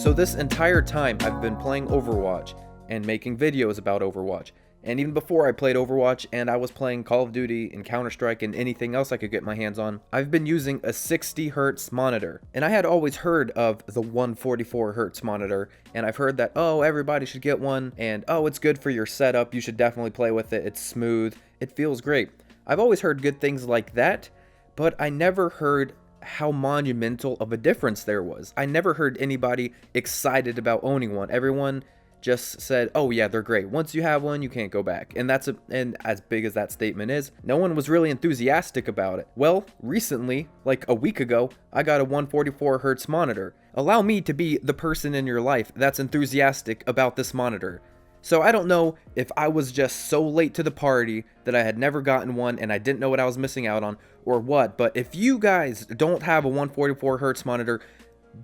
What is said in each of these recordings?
So this entire time I've been playing Overwatch and making videos about Overwatch. And even before I played Overwatch and I was playing Call of Duty and Counter-Strike and anything else I could get my hands on, I've been using a 60 Hz monitor. And I had always heard of the 144 Hz monitor, and I've heard that, oh, everybody should get one, and oh, it's good for your setup, you should definitely play with it, it's smooth, it feels great. I've always heard good things like that, but I never heard how monumental of a difference there was. I never heard anybody excited about owning one. Everyone just said, oh yeah, they're great. Once you have one, you can't go back. And and as big as that statement is, no one was really enthusiastic about it. Well, recently, like a week ago, I got a 144 Hz monitor. Allow me to be the person in your life that's enthusiastic about this monitor. So I don't know if I was just so late to the party that I had never gotten one and I didn't know what I was missing out on or what, but if you guys don't have a 144 Hz monitor,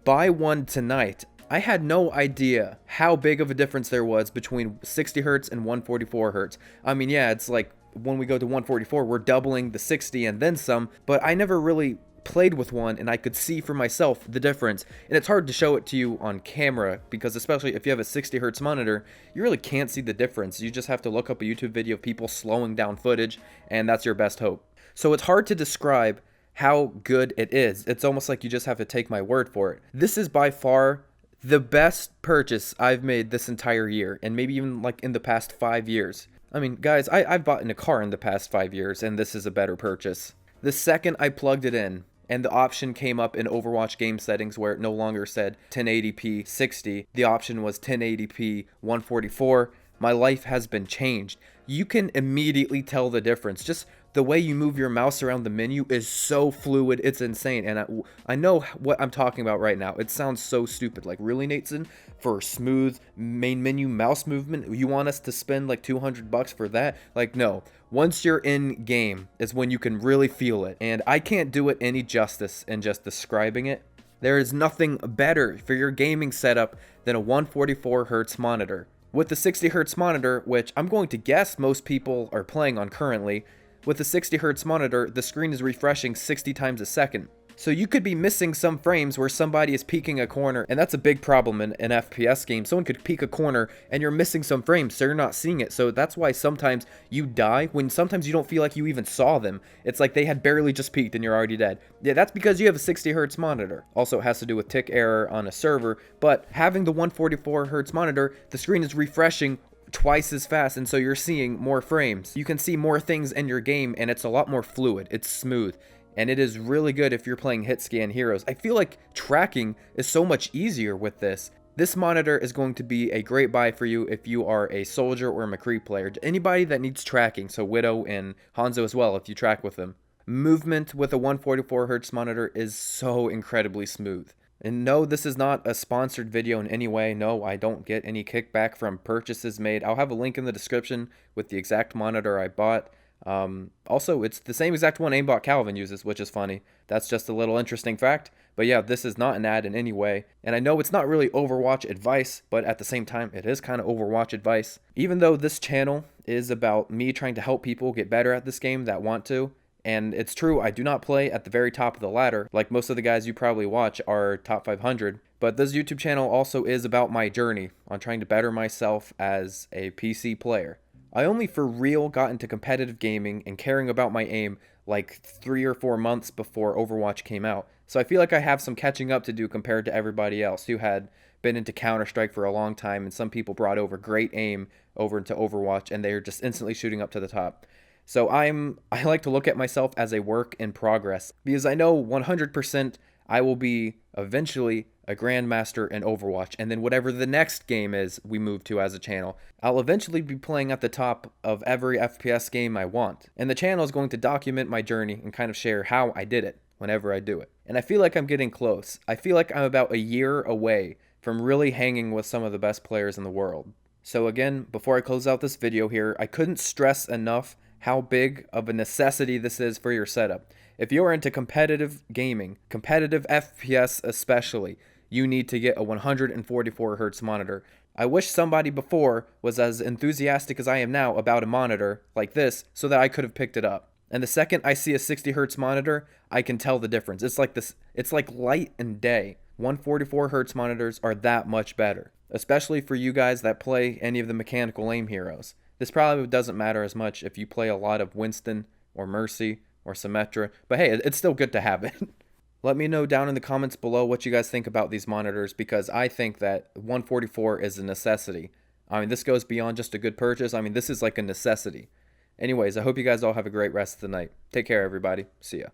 buy one tonight. I had no idea how big of a difference there was between 60 Hz and 144 Hz. I mean, yeah, it's like when we go to 144, we're doubling the 60 and then some, but I never really played with one and I could see for myself the difference. And it's hard to show it to you on camera because especially if you have a 60 Hz monitor, you really can't see the difference. You just have to look up a YouTube video of people slowing down footage and that's your best hope. So it's hard to describe how good it is. It's almost like you just have to take my word for it. This is by far the best purchase I've made this entire year, and maybe even like in the past 5 years. I mean, guys, I've bought in a car in the past 5 years, and this is a better purchase. The second I plugged it in, and the option came up in Overwatch game settings where it no longer said 1080p 60, the option was 1080p 144, my life has been changed. You can immediately tell the difference. Just the way you move your mouse around the menu is so fluid, it's insane. And I know what I'm talking about right now. It sounds so stupid. Like, really, Nateson? For smooth main menu mouse movement, you want us to spend like $200 for that? Like, no. Once you're in game is when you can really feel it. And I can't do it any justice in just describing it. There is nothing better for your gaming setup than a 144 Hz monitor. With the 60 Hz monitor, which I'm going to guess most people are playing on currently, with the 60 Hz monitor, the screen is refreshing 60 times a second. So you could be missing some frames where somebody is peeking a corner, and that's a big problem in an FPS game. Someone could peek a corner and you're missing some frames, so you're not seeing it. So that's why sometimes you die when sometimes you don't feel like you even saw them. It's like they had barely just peeked and you're already dead. Yeah, that's because you have a 60 Hz monitor. Also, it has to do with tick error on a server, but having the 144 Hz monitor, the screen is refreshing twice as fast, and so you're seeing more frames. You can see more things in your game, and it's a lot more fluid. It's smooth, and it is really good if you're playing hit scan heroes. I feel like tracking is so much easier with this. This monitor is going to be a great buy for you if you are a soldier or a McCree player. Anybody that needs tracking, so Widow and Hanzo as well if you track with them. Movement with a 144 Hz monitor is so incredibly smooth. And no, this is not a sponsored video in any way. No, I don't get any kickback from purchases made. I'll have a link in the description with the exact monitor I bought. Also, it's the same exact one Aimbot Calvin uses, which is funny. That's just a little interesting fact. But yeah, this is not an ad in any way. And I know it's not really Overwatch advice, but at the same time, it is kind of Overwatch advice. Even though this channel is about me trying to help people get better at this game that want to, and it's true, I do not play at the very top of the ladder, like most of the guys you probably watch are top 500, but this YouTube channel also is about my journey on trying to better myself as a PC player. I only for real got into competitive gaming and caring about my aim like 3 or 4 months before Overwatch came out, so I feel like I have some catching up to do compared to everybody else who had been into Counter-Strike for a long time, and some people brought over great aim over into Overwatch and they're just instantly shooting up to the top. So I like to look at myself as a work in progress because I know 100% I will be eventually a Grandmaster in Overwatch, and then whatever the next game is we move to as a channel, I'll eventually be playing at the top of every FPS game I want. And the channel is going to document my journey and kind of share how I did it whenever I do it. And I feel like I'm getting close. I feel like I'm about a year away from really hanging with some of the best players in the world. So again, before I close out this video here, I couldn't stress enough how big of a necessity this is for your setup. If you're into competitive gaming, competitive FPS especially, you need to get a 144 Hz monitor. I wish somebody before was as enthusiastic as I am now about a monitor like this so that I could have picked it up. And the second I see a 60 hertz monitor, I can tell the difference. It's like this, it's like light and day. 144 hertz monitors are that much better, especially for you guys that play any of the mechanical aim heroes. This probably doesn't matter as much if you play a lot of Winston or Mercy or Symmetra, but hey, it's still good to have it. Let me know down in the comments below what you guys think about these monitors, because I think that 144 is a necessity. I mean, this goes beyond just a good purchase. I mean, this is like a necessity. Anyways, I hope you guys all have a great rest of the night. Take care, everybody. See ya.